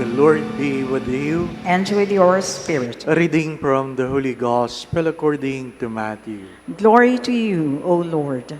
The Lord be with you. and with your spirit. A reading from the Holy Gospel according to Matthew. Glory to you, O Lord.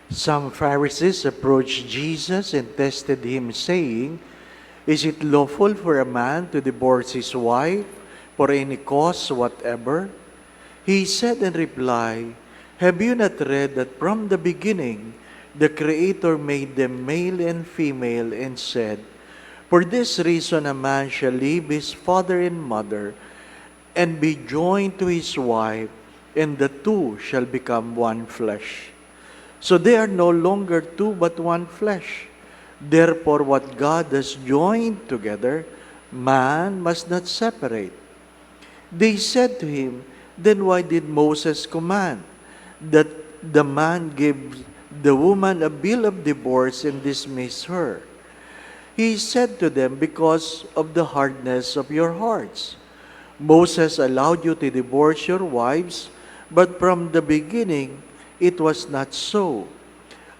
Some Pharisees approached Jesus and tested him, saying, "Is it lawful for a man to divorce his wife for any cause whatever?" He said in reply, "Have you not read that from the beginning the Creator made them male and female and said, 'For this reason a man shall leave his father and mother and be joined to his wife, and the two shall become one flesh.' So they are no longer two but one flesh. Therefore what God has joined together, man must not separate." They said to him, "Then why did Moses command that the man give the woman a bill of divorce and dismiss her?" He said to them, "Because of the hardness of your hearts. Moses allowed you to divorce your wives, but from the beginning it was not so.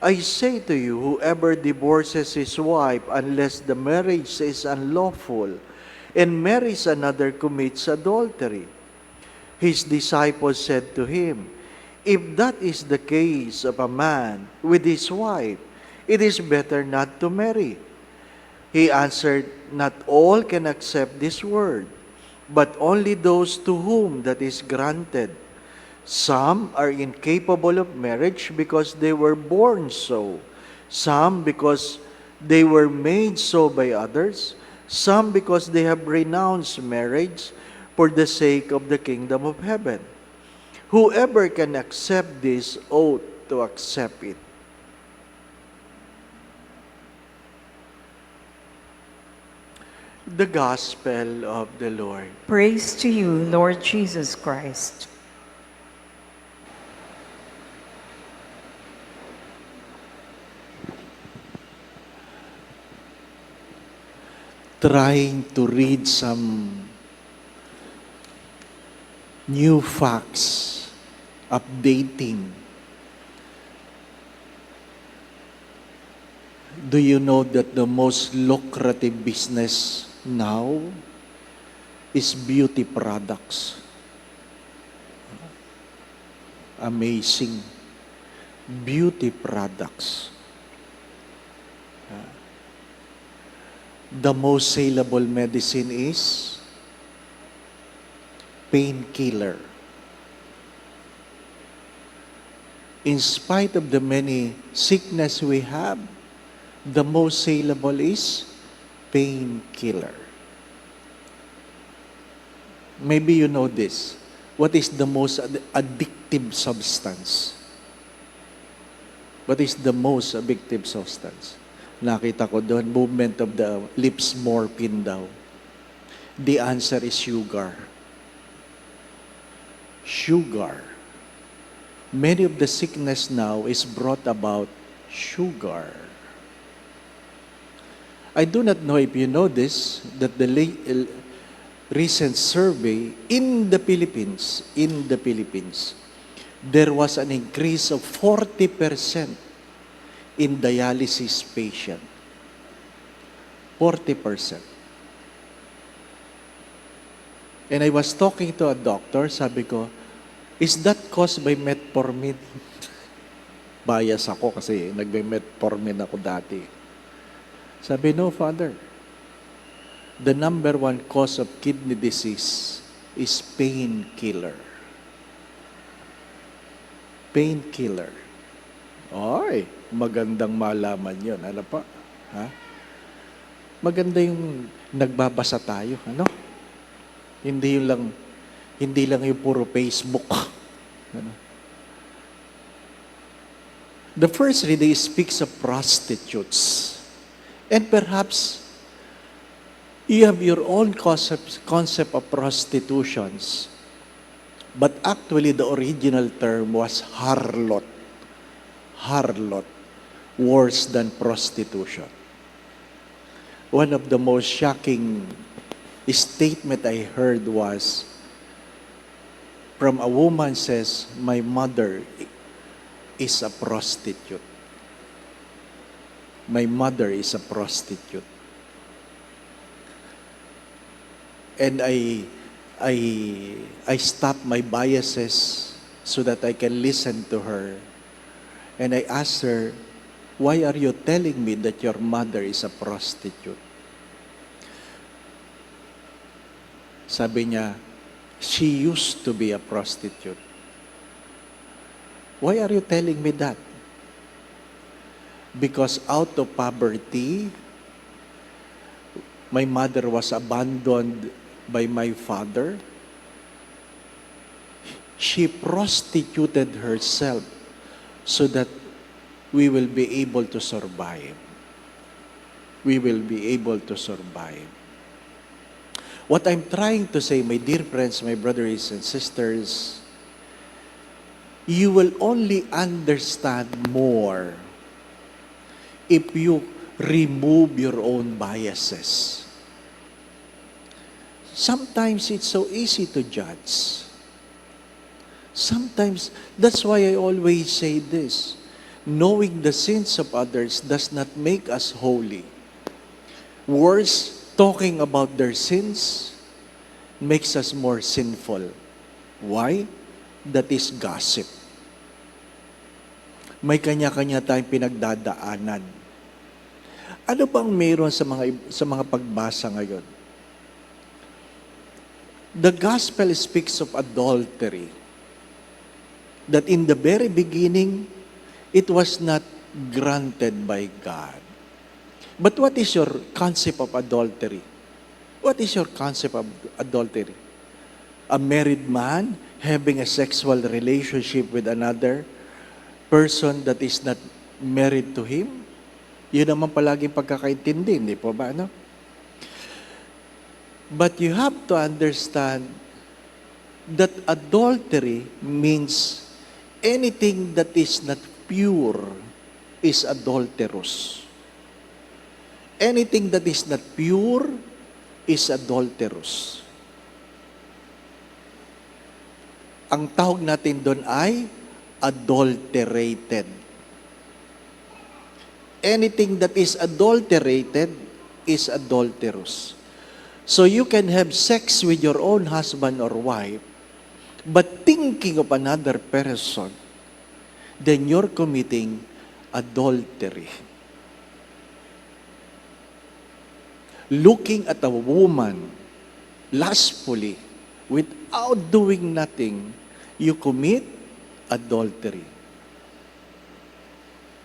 I say to you, whoever divorces his wife unless the marriage is unlawful and marries another commits adultery." His disciples said to him, "If that is the case of a man with his wife, it is better not to marry." He answered, "Not all can accept this word, but only those to whom that is granted. Some are incapable of marriage because they were born so, some because they were made so by others, some because they have renounced marriage for the sake of the kingdom of heaven. Whoever can accept this ought to accept it." The Gospel of the Lord. Praise to you, Lord Jesus Christ. Trying to read some new facts, updating. Do you know that the most lucrative business now is beauty products? Amazing. Beauty products. The most saleable medicine is painkiller. In spite of the many sickness we have, the most saleable is painkiller. Maybe you know this. What is the most addictive substance? What is the most addictive substance? Nakita ko doon, movement of the lips morphine daw. The answer is sugar. Sugar. Many of the sickness now is brought about sugar. I do not know if you know this, that the recent survey in the Philippines, there was an increase of 40% in dialysis patient. 40%. And I was talking to a doctor, sabi ko, "Is that caused by metformin?" Bias ako kasi nagme-metformin ako dati. Sabi, "No, Father. The number one cause of kidney disease is painkiller." Painkiller. Ay, magandang malaman yun. Ano pa? Ha? Maganda yung nagbabasa tayo. Ano? Hindi lang yung puro Facebook. Ano? The first reading speaks of prostitutes. And perhaps you have your own concept of prostitutions. But actually, the original term was harlot. Harlot. Worse than prostitution. One of the most shocking statement I heard was from a woman says, "My mother is a prostitute." my mother is a prostitute. And I stop my biases so that I can listen to her. And I asked her, why are you telling me that your mother is a prostitute? Sabi niya, she used to be a prostitute. Why are you telling me that? Because out of poverty, my mother was abandoned by my father. She prostituted herself so that we will be able to survive. We will be able to survive. What I'm trying to say, my dear friends, my brothers and sisters, you will only understand more if you remove your own biases. Sometimes it's so easy to judge. Sometimes, that's why I always say this, knowing the sins of others does not make us holy. Worse, talking about their sins makes us more sinful. Why? That is gossip. May kanya-kanya tayong pinagdadaanan. Ano bang meron sa mga pagbasa ngayon? The gospel speaks of adultery. That in the very beginning, it was not granted by God. But what is your concept of adultery? What is your concept of adultery? A married man having a sexual relationship with another person that is not married to him? Yun naman palaging pagkakaintindi, hindi po ba? No? But you have to understand that adultery means anything that is not pure is adulterous. Anything that is not pure is adulterous. Ang tawag natin doon ay adulterated. Anything that is adulterated is adulterous. So you can have sex with your own husband or wife, but thinking of another person, then you're committing adultery. Looking at a woman lustfully without doing nothing, you commit adultery.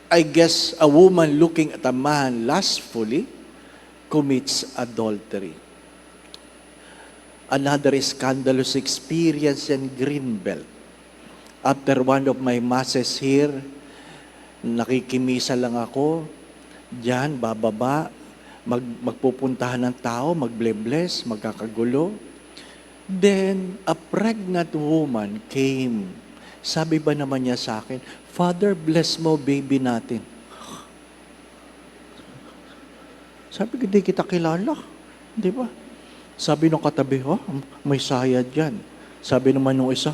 I guess a woman looking at a man lustfully commits adultery. Another scandalous experience in Greenbelt. After one of my masses here, nakikimisa lang ako, diyan, bababa, magpupuntahan ng tao, magble-bless, magkakagulo. Then, a pregnant woman came. Sabi ba naman niya sa akin, Father, bless mo baby natin. Sabi ko, di kita kilala. Di ba? Sabi nung katabi, may sayad yan. Sabi naman nung isa,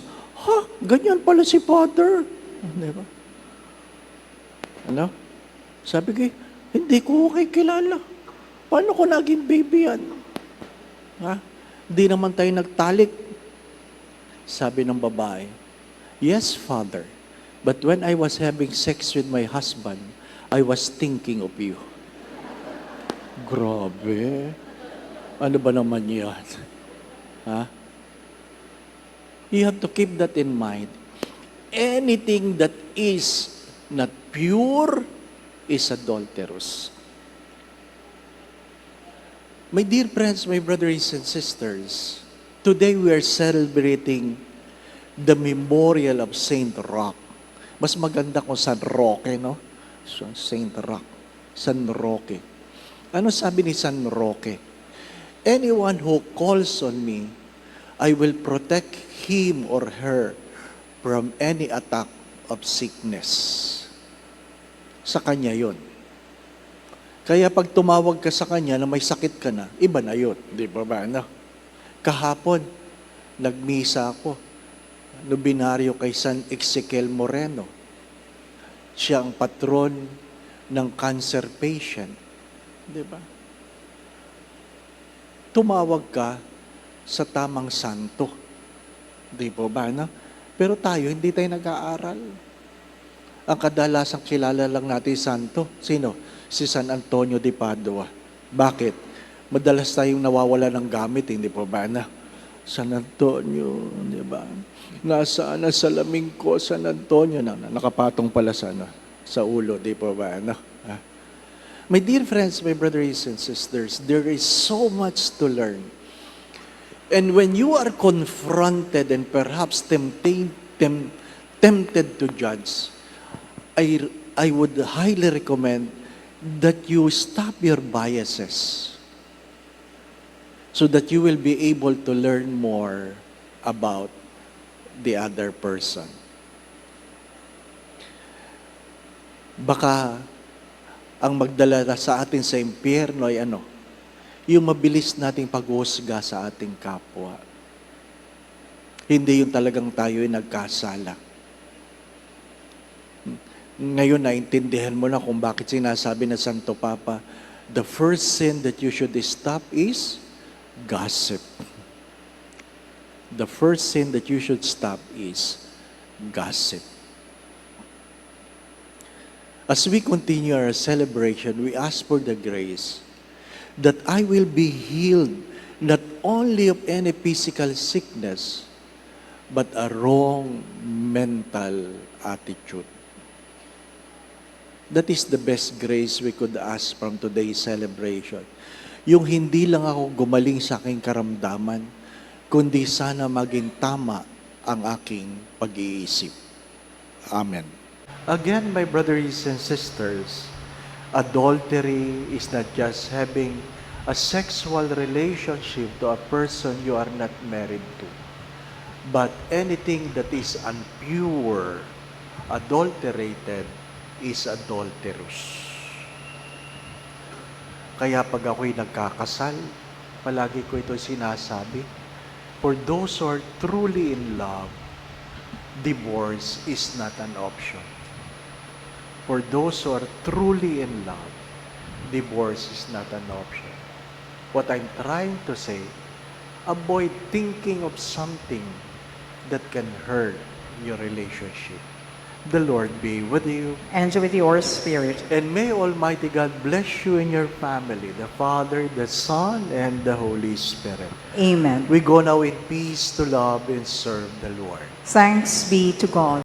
ganyan pala si Father. Di ba? Ano? Sabi ko, hindi ko kilala. Paano ko naging baby yan? Di naman tayo nagtalik. Sabi ng babae, yes, Father. But when I was having sex with my husband, I was thinking of you. Grabe. Ano ba naman yan? You have to keep that in mind. Anything that is not pure is adulterous. My dear friends, my brothers and sisters, today we are celebrating the memorial of Saint Roch. Mas maganda kung San Roque, no? So, Saint Roch. San Roque. Ano sabi ni San Roque? Anyone who calls on me, I will protect him or her from any attack of sickness. Sa kanya yun. Kaya pag tumawag ka sa kanya na may sakit ka na, iba na yun. Di ba ba? No? Kahapon, nagmisa ako. Nobinaryo kay San Ezequiel Moreno. Siya ang patron ng cancer patient. Di ba? Tumawag ka sa tamang santo. Di po ba, no? Pero tayo, hindi tayo nag-aaral. Ang kadalasang kilala lang natin santo. Sino? Si San Antonio de Padua. Bakit? Madalas tayong nawawala ng gamit, hindi po ba na? San Antonio, di ba? Nasaan ang salamin ko, San Antonio? Nakapatong pala sa ulo, di po ba? No? My dear friends, my brothers and sisters, there is so much to learn. And when you are confronted and perhaps tempted to judge, I would highly recommend that you stop your biases so that you will be able to learn more about the other person. Baka ang magdala sa atin sa impyerno ay yung mabilis nating paghuhusga sa ating kapwa. Hindi yung talagang tayo ay nagkasala. Ngayon, naintindihan mo na kung bakit sinasabi ng Santo Papa, the first sin that you should stop is gossip. The first sin that you should stop is gossip. As we continue our celebration, we ask for the grace that I will be healed not only of any physical sickness, but a wrong mental attitude. That is the best grace we could ask from today's celebration. Yung hindi lang ako gumaling sa aking karamdaman, kundi sana maging tama ang aking pag-iisip. Amen. Again, my brothers and sisters, adultery is not just having a sexual relationship to a person you are not married to, but anything that is impure, adulterated, is adulterous. Kaya pag ako'y nagkakasal, palagi ko ito sinasabi, for those who are truly in love, divorce is not an option. For those who are truly in love, divorce is not an option. What I'm trying to say, avoid thinking of something that can hurt your relationship. The Lord be with you. And with your spirit. And may Almighty God bless you and your family, the Father, the Son, and the Holy Spirit. Amen. We go now in peace to love and serve the Lord. Thanks be to God.